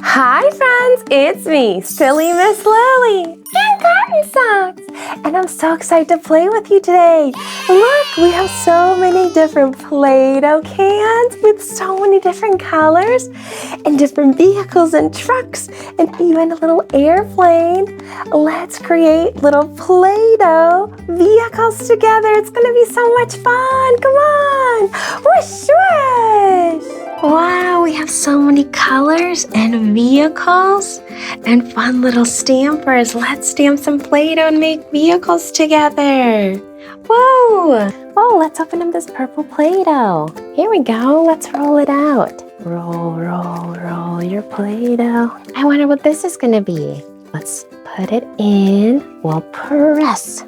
Hi friends, it's me, Silly Miss Lily, and Cotton Socks, and I'm so excited to play with you today. Look, we have so many different Play-Doh cans with so many different colors and different vehicles and trucks and even a little airplane. Let's create little Play-Doh vehicles together. It's gonna be so much fun. Come on, whoosh, whoosh. Wow, we have so many colors and vehicles and fun little stampers. Let's stamp some Play-Doh and make vehicles together. Whoa! Oh, let's open up this purple Play-Doh. Here we go. Let's roll it out. Roll, roll, roll your Play-Doh. I wonder what this is going to be. Let's put it in. We'll press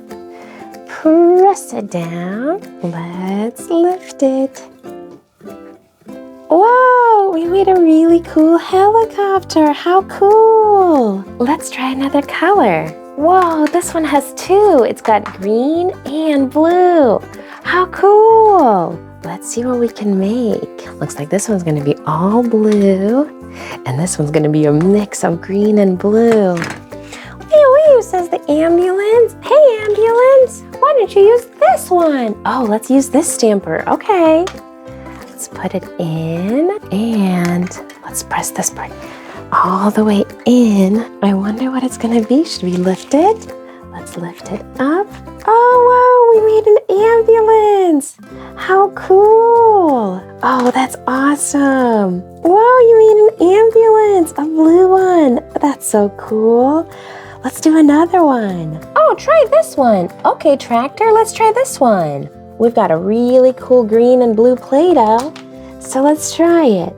it down. Let's lift it. Whoa, we made a really cool helicopter. How cool. Let's try another color. Whoa, this one has two. It's got green and blue. How cool. Let's see what we can make. Looks like this one's gonna be all blue, and this one's gonna be a mix of green and blue. Wee, says the ambulance. Hey, ambulance, why don't you use this one? Oh, let's use this stamper. Okay. Let's put it in and let's press this part all the way in. I wonder what it's gonna be. Should we lift it? Let's lift it up. Oh, wow, we made an ambulance. How cool. Oh, that's awesome. Whoa, you made an ambulance, a blue one. That's so cool. Let's do another one. Oh, try this one. Okay, tractor, let's try this one. We've got a really cool green and blue Play-Doh, so let's try it.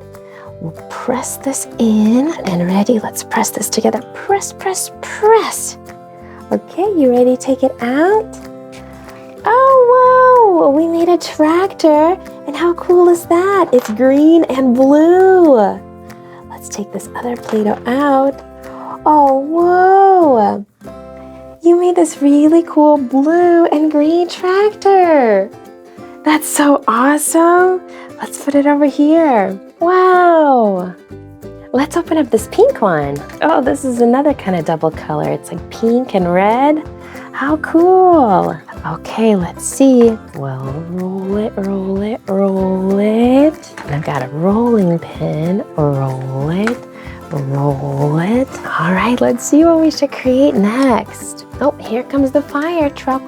We'll press this in and ready. Let's press this together. Press, press, press. Okay, you ready to take it out? Oh, whoa, we made a tractor, and how cool is that? It's green and blue. Let's take this other Play-Doh out. Oh, whoa. You made this really cool blue and green tractor. That's so awesome. Let's put it over here. Wow. Let's open up this pink one. Oh, this is another kind of double color. It's like pink and red. How cool. Okay, let's see. Well, roll it, roll it, roll it. And I've got a rolling pin. Roll it, roll it. All right, let's see what we should create next. Oh, here comes the fire truck.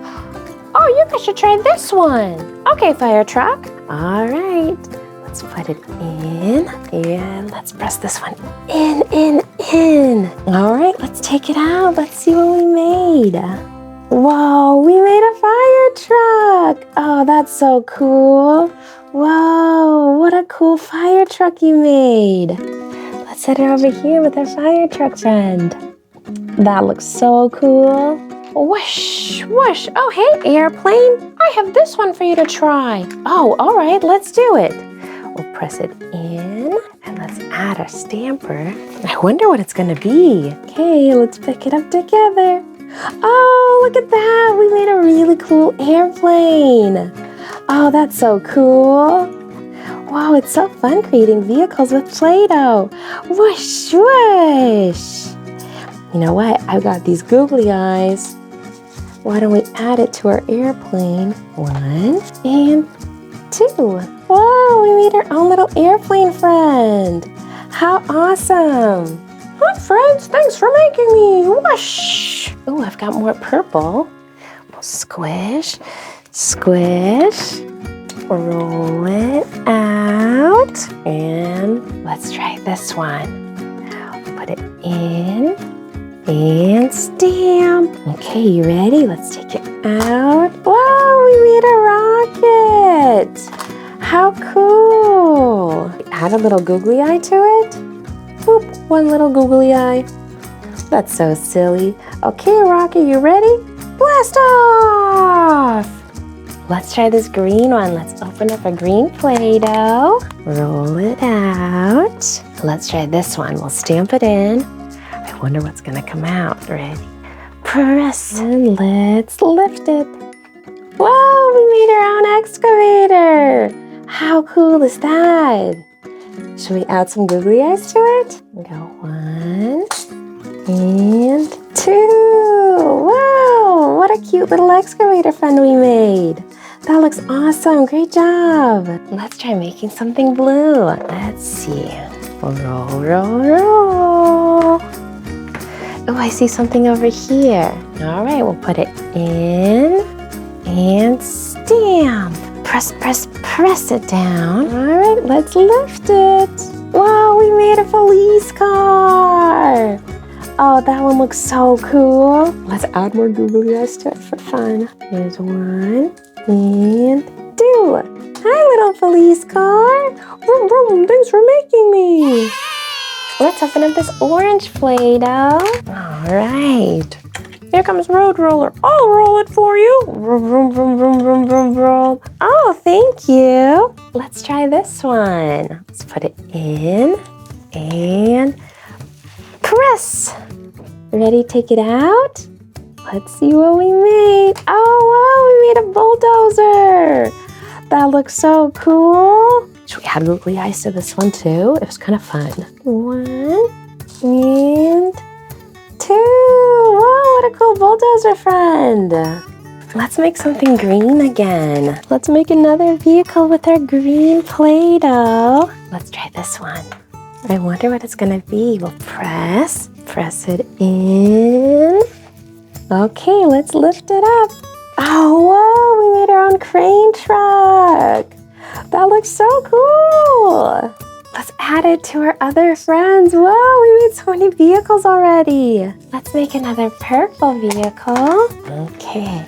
Oh, you guys should try this one. Okay, fire truck. All right, let's put it in and let's press this one in. All right, let's take it out. Let's see what we made. Whoa, we made a fire truck. Oh, that's so cool. Whoa, what a cool fire truck you made. Let's set it over here with our fire truck friend. That looks so cool. Whoosh, whoosh. Oh, hey, airplane. I have this one for you to try. Oh, all right, let's do it. We'll press it in and let's add a stamper. I wonder what it's gonna be. Okay, let's pick it up together. Oh, look at that. We made a really cool airplane. Oh, that's so cool. Wow, it's so fun creating vehicles with Play-Doh. Whoosh, whoosh. You know what? I've got these googly eyes. Why don't we add it to our airplane? 1 and 2. Whoa, we made our own little airplane friend. How awesome. Hi, friends. Thanks for making me. Whoosh. Oh, I've got more purple. We'll squish, squish. Roll it out. And let's try this one. Put it in. And stamp. Okay, you ready? Let's take it out. Wow, we made a rocket. How cool. Add a little googly eye to it. Boop, one little googly eye. That's so silly. Okay, rocket, you ready? Blast off. Let's try this green one. Let's open up a green Play-Doh. Roll it out. Let's try this one. We'll stamp it in. I wonder what's gonna come out. Ready? Press and let's lift it. Whoa, we made our own excavator. How cool is that? Should we add some googly eyes to it? Go 1 and 2. Wow, what a cute little excavator friend we made. That looks awesome. Great job. Let's try making something blue. Let's see. Roll, roll, roll. Oh, I see something over here. All right, we'll put it in and stamp. Press, press, press it down. All right, let's lift it. Wow, we made a police car. Oh, that one looks so cool. Let's add more googly eyes to it for fun. Here's 1 and 2. Hi, little police car. Vroom, vroom, thanks for making me. Let's open up this orange Play-Doh. All right. Here comes Road Roller. I'll roll it for you. Vroom, vroom, vroom, vroom, vroom, vroom, vroom. Oh, thank you. Let's try this one. Let's put it in and press. Ready, take it out? Let's see what we made. Oh, wow, we made a bulldozer. That looks so cool. Should we add googly eyes to this one too? It was kind of fun. 1 and 2. Wow, what a cool bulldozer friend. Let's make something green again. Let's make another vehicle with our green Play-Doh. Let's try this one. I wonder what it's gonna be. We'll press it in. Okay, let's lift it up. Oh, whoa, we made our own crane truck. That looks so cool. Let's add it to our other friends. Whoa, we made so many vehicles already. Let's make another purple vehicle. Okay,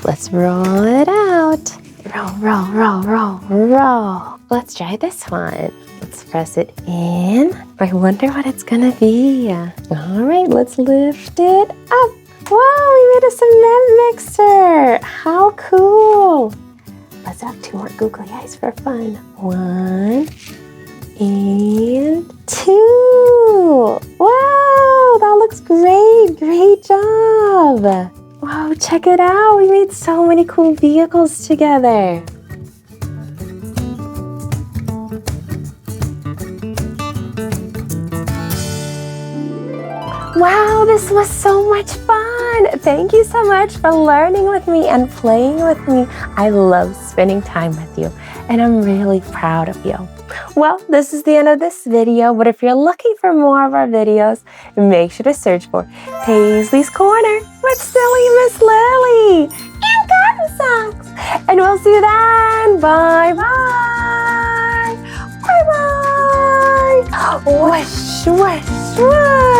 let's roll it out. Roll, roll, roll, roll, roll. Let's try this one. Let's press it in. I wonder what it's gonna be. All right, let's lift it up. Wow, we made a cement mixer. How cool. Let's have 2 more googly eyes for fun. 1 and 2. Wow, that looks great. Great job. Wow, check it out. We made so many cool vehicles together. Wow, this was so much fun. Thank you so much for learning with me and playing with me. I love spending time with you, and I'm really proud of you. Well, this is the end of this video, but if you're looking for more of our videos, make sure to search for Paisley's Corner with Silly Miss Lily and Cotton Socks. And we'll see you then. Bye-bye. Bye-bye. Whoosh, whoosh, whoosh.